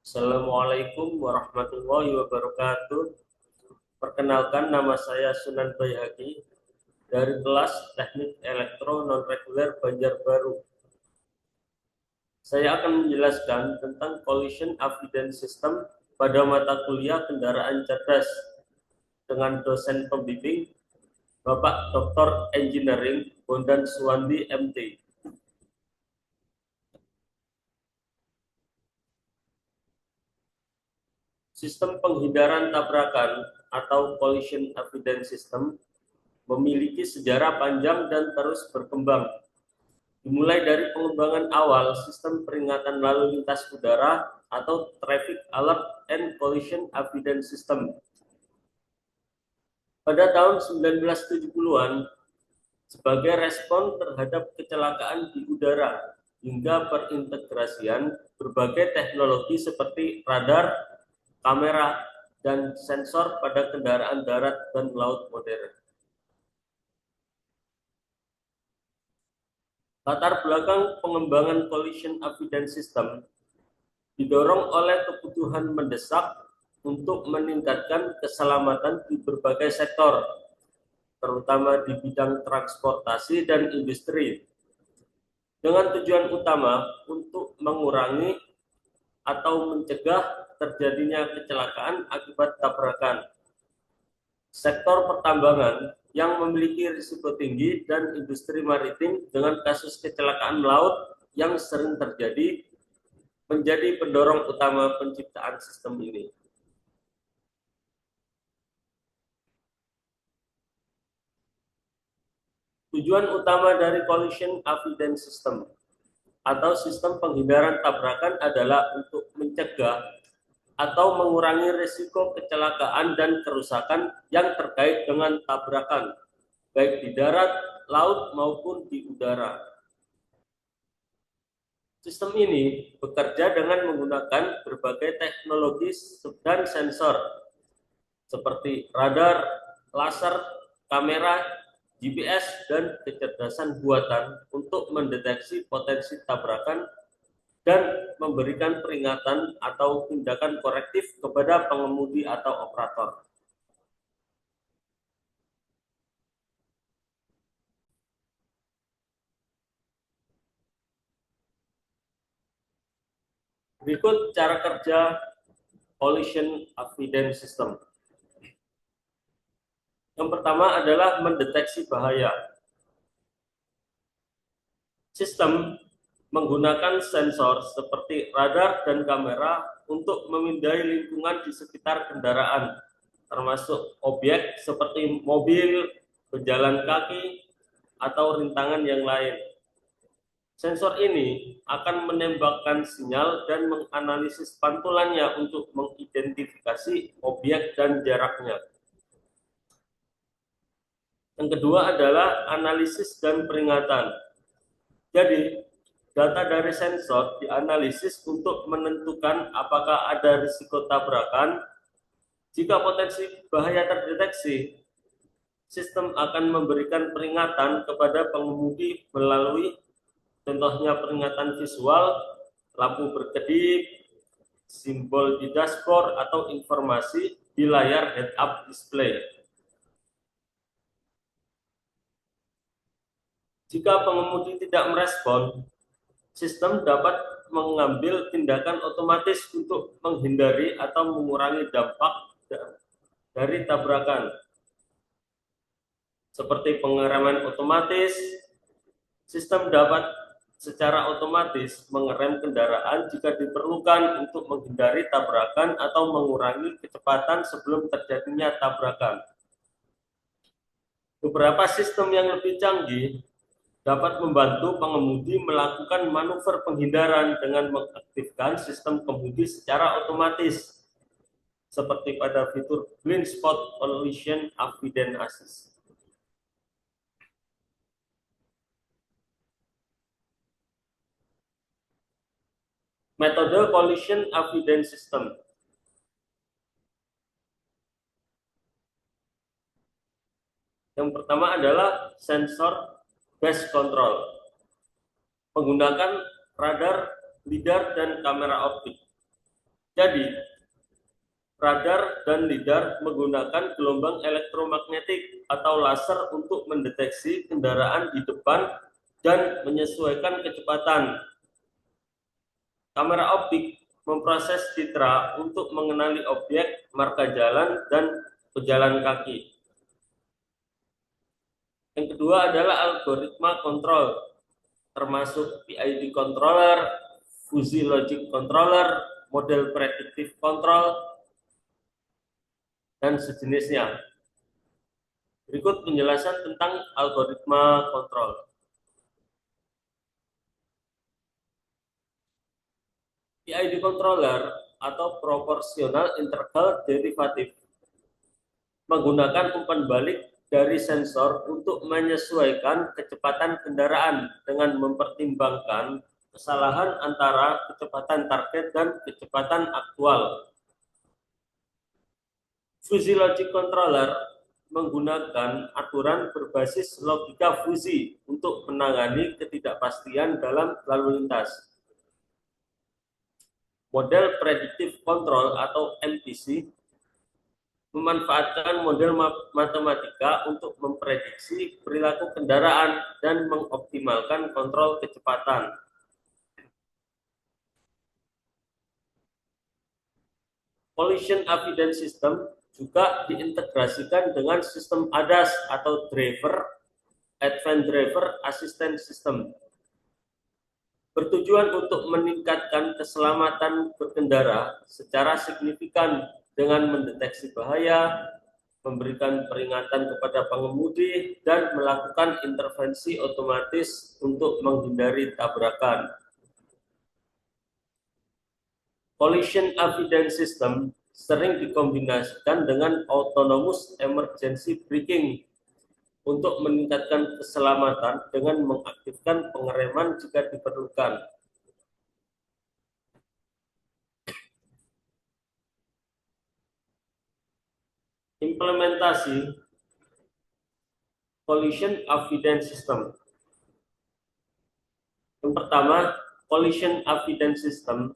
Assalamualaikum warahmatullahi wabarakatuh. Perkenalkan, nama saya Sunan Baihaqi dari kelas Teknik Elektro Non-Reguler Banjarbaru. Saya akan menjelaskan tentang Collision Avoidance System pada mata kuliah Kendaraan Cerdas dengan dosen pembimbing Bapak Dr. Engineering Bondan Suwandi MT. Sistem penghindaran tabrakan atau Collision Avoidance System memiliki sejarah panjang dan terus berkembang. Dimulai dari pengembangan awal sistem peringatan lalu lintas udara atau Traffic Alert and Collision Avoidance System. Pada tahun 1970-an, sebagai respon terhadap kecelakaan di udara hingga perintegrasian berbagai teknologi seperti radar, kamera, dan sensor pada kendaraan darat dan laut modern. Latar belakang pengembangan Collision Avoidance System didorong oleh kebutuhan mendesak untuk meningkatkan keselamatan di berbagai sektor, terutama di bidang transportasi dan industri, dengan tujuan utama untuk mengurangi atau mencegah terjadinya kecelakaan akibat tabrakan. Sektor pertambangan yang memiliki risiko tinggi dan industri maritim dengan kasus kecelakaan laut yang sering terjadi menjadi pendorong utama penciptaan sistem ini. Tujuan utama dari Collision Avoidance System atau sistem penghindaran tabrakan adalah untuk mencegah atau mengurangi risiko kecelakaan dan kerusakan yang terkait dengan tabrakan, baik di darat, laut, maupun di udara. Sistem ini bekerja dengan menggunakan berbagai teknologi dan sensor, seperti radar, laser, kamera, GPS, dan kecerdasan buatan untuk mendeteksi potensi tabrakan dan memberikan peringatan atau tindakan korektif kepada pengemudi atau operator. Berikut cara kerja Collision Avoidance System. Yang pertama adalah mendeteksi bahaya. Sistem menggunakan sensor seperti radar dan kamera untuk memindai lingkungan di sekitar kendaraan, termasuk objek seperti mobil, pejalan kaki, atau rintangan yang lain. Sensor ini akan menembakkan sinyal dan menganalisis pantulannya untuk mengidentifikasi objek dan jaraknya. Yang kedua adalah analisis dan peringatan. Jadi, data dari sensor dianalisis untuk menentukan apakah ada risiko tabrakan. Jika potensi bahaya terdeteksi, sistem akan memberikan peringatan kepada pengemudi melalui contohnya peringatan visual, lampu berkedip, simbol di dashboard, atau informasi di layar head-up display. Jika pengemudi tidak merespon, sistem dapat mengambil tindakan otomatis untuk menghindari atau mengurangi dampak dari tabrakan, seperti pengereman otomatis. Sistem dapat secara otomatis mengerem kendaraan jika diperlukan untuk menghindari tabrakan atau mengurangi kecepatan sebelum terjadinya tabrakan. Beberapa sistem yang lebih canggih dapat membantu pengemudi melakukan manuver penghindaran dengan mengaktifkan sistem kemudi secara otomatis, seperti pada fitur Blind Spot Collision Avoidance Assist. Metode Collision Avoidance System. Yang pertama adalah sensor base control, menggunakan radar, lidar, dan kamera optik. Jadi, radar dan lidar menggunakan gelombang elektromagnetik atau laser untuk mendeteksi kendaraan di depan dan menyesuaikan kecepatan. Kamera optik memproses citra untuk mengenali objek, marka jalan, dan pejalan kaki. Yang kedua adalah algoritma kontrol, termasuk PID controller, fuzzy logic controller, model predictive control, dan sejenisnya. Berikut penjelasan tentang algoritma kontrol. PID controller atau proportional interval derivative menggunakan umpan balik dari sensor untuk menyesuaikan kecepatan kendaraan dengan mempertimbangkan kesalahan antara kecepatan target dan kecepatan aktual. Fuzzy logic controller menggunakan aturan berbasis logika fuzzy untuk menangani ketidakpastian dalam lalu lintas. Model predictive control atau MPC memanfaatkan model matematika untuk memprediksi perilaku kendaraan dan mengoptimalkan kontrol kecepatan. Collision avoidance system juga diintegrasikan dengan sistem ADAS atau Advanced Driver Assistance System. Bertujuan untuk meningkatkan keselamatan berkendara secara signifikan dengan mendeteksi bahaya, memberikan peringatan kepada pengemudi, dan melakukan intervensi otomatis untuk menghindari tabrakan. Collision avoidance system sering dikombinasikan dengan autonomous emergency braking untuk meningkatkan keselamatan dengan mengaktifkan pengereman jika diperlukan. Implementasi collision avoidance system. Yang pertama, collision avoidance system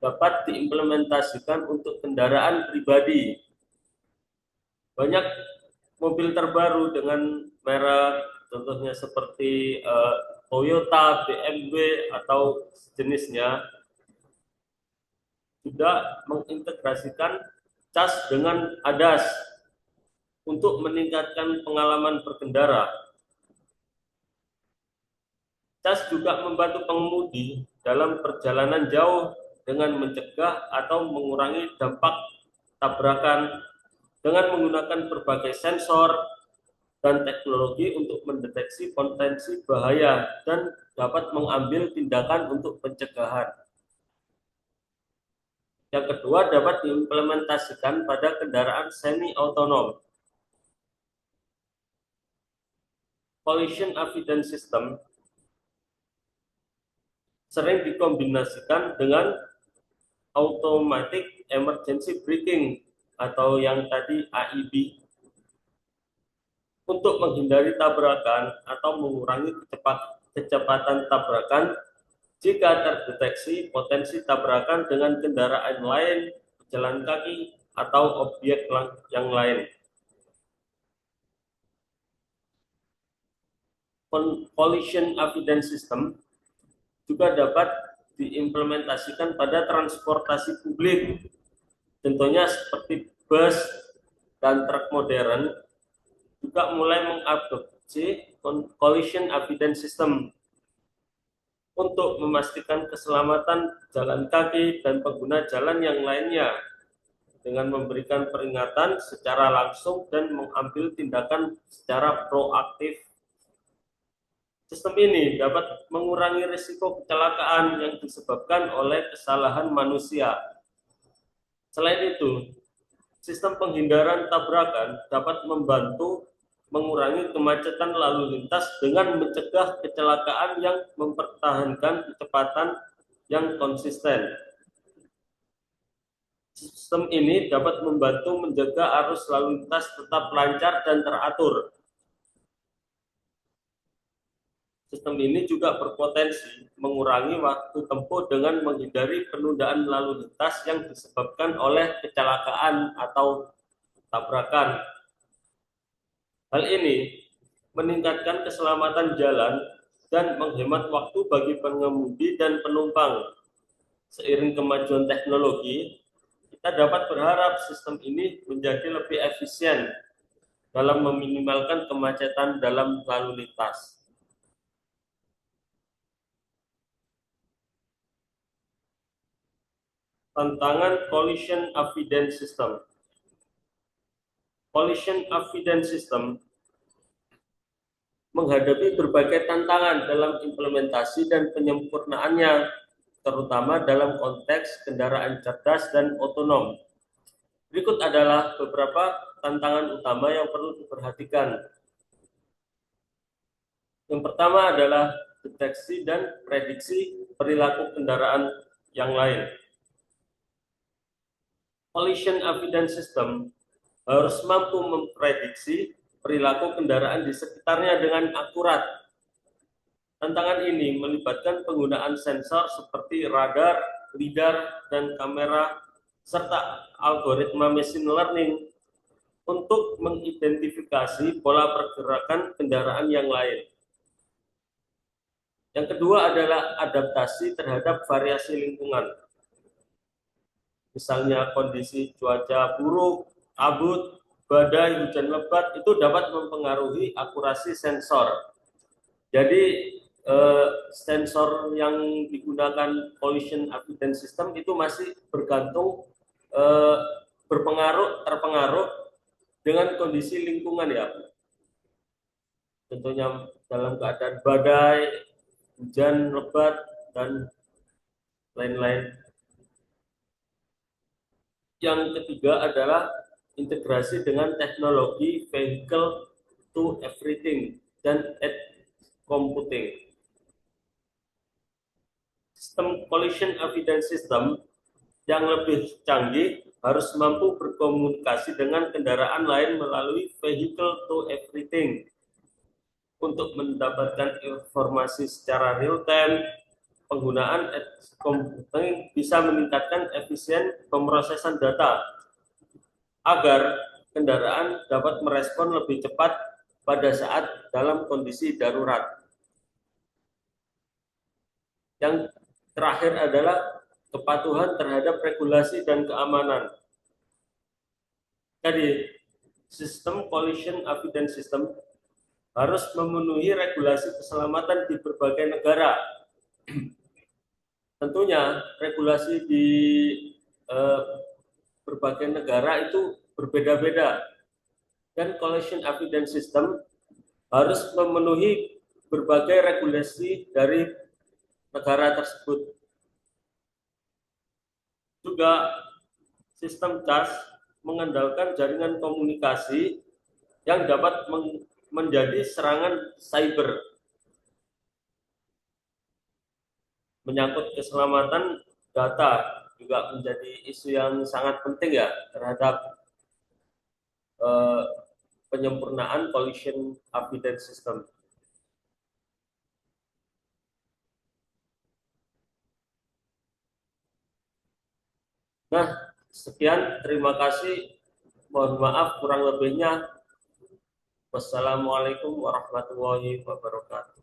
dapat diimplementasikan untuk kendaraan pribadi. Banyak mobil terbaru dengan merek contohnya seperti Toyota, BMW, atau sejenisnya sudah mengintegrasikan cas dengan ADAS untuk meningkatkan pengalaman berkendara. Cas juga membantu pengemudi dalam perjalanan jauh dengan mencegah atau mengurangi dampak tabrakan dengan menggunakan berbagai sensor dan teknologi untuk mendeteksi potensi bahaya dan dapat mengambil tindakan untuk pencegahan. Yang kedua, dapat diimplementasikan pada kendaraan semi-otonom. Collision avoidance system sering dikombinasikan dengan automatic emergency braking atau yang tadi AEB untuk menghindari tabrakan atau mengurangi kecepatan tabrakan jika terdeteksi potensi tabrakan dengan kendaraan lain, pejalan kaki, atau objek yang lain. Collision avoidance system juga dapat diimplementasikan pada transportasi publik, contohnya seperti bus dan truk modern, juga mulai mengadopsi collision avoidance system untuk memastikan keselamatan jalan kaki dan pengguna jalan yang lainnya dengan memberikan peringatan secara langsung dan mengambil tindakan secara proaktif. Sistem ini dapat mengurangi risiko kecelakaan yang disebabkan oleh kesalahan manusia. Selain itu, sistem penghindaran tabrakan dapat membantu mengurangi kemacetan lalu lintas dengan mencegah kecelakaan yang mempertahankan kecepatan yang konsisten. Sistem ini dapat membantu menjaga arus lalu lintas tetap lancar dan teratur. Sistem ini juga berpotensi mengurangi waktu tempuh dengan menghindari penundaan lalu lintas yang disebabkan oleh kecelakaan atau tabrakan. Hal ini meningkatkan keselamatan jalan dan menghemat waktu bagi pengemudi dan penumpang. Seiring kemajuan teknologi, kita dapat berharap sistem ini menjadi lebih efisien dalam meminimalkan kemacetan dalam lalu lintas. Tantangan collision avoidance system. Collision avoidance system menghadapi berbagai tantangan dalam implementasi dan penyempurnaannya, terutama dalam konteks kendaraan cerdas dan otonom. Berikut adalah beberapa tantangan utama yang perlu diperhatikan. Yang pertama adalah deteksi dan prediksi perilaku kendaraan yang lain. Collision avoidance system harus mampu memprediksi perilaku kendaraan di sekitarnya dengan akurat. Tantangan ini melibatkan penggunaan sensor seperti radar, lidar, dan kamera, serta algoritma machine learning untuk mengidentifikasi pola pergerakan kendaraan yang lain. Yang kedua adalah adaptasi terhadap variasi lingkungan. Misalnya kondisi cuaca buruk, kabut, badai, hujan lebat itu dapat mempengaruhi akurasi sensor. Jadi sensor yang digunakan collision avoidance system itu masih bergantung terpengaruh dengan kondisi lingkungan ya. Tentunya dalam keadaan badai, hujan lebat dan lain-lain. Yang ketiga adalah integrasi dengan teknologi vehicle to everything dan edge computing. Sistem collision avoidance system yang lebih canggih harus mampu berkomunikasi dengan kendaraan lain melalui vehicle to everything untuk mendapatkan informasi secara real time. Penggunaan edge computing bisa meningkatkan efisien pemrosesan data agar kendaraan dapat merespon lebih cepat pada saat dalam kondisi darurat. Yang terakhir adalah kepatuhan terhadap regulasi dan keamanan. Jadi, sistem collision avoidance system harus memenuhi regulasi keselamatan di berbagai negara. Tentunya regulasi di berbagai negara itu berbeda-beda dan collision avoidance system harus memenuhi berbagai regulasi dari negara tersebut. Juga sistem CAS mengandalkan jaringan komunikasi yang dapat menjadi serangan cyber. Menyangkut keselamatan data juga menjadi isu yang sangat penting ya terhadap penyempurnaan collision avoidance system. Nah, sekian, terima kasih. Mohon maaf kurang lebihnya. Wassalamualaikum warahmatullahi wabarakatuh.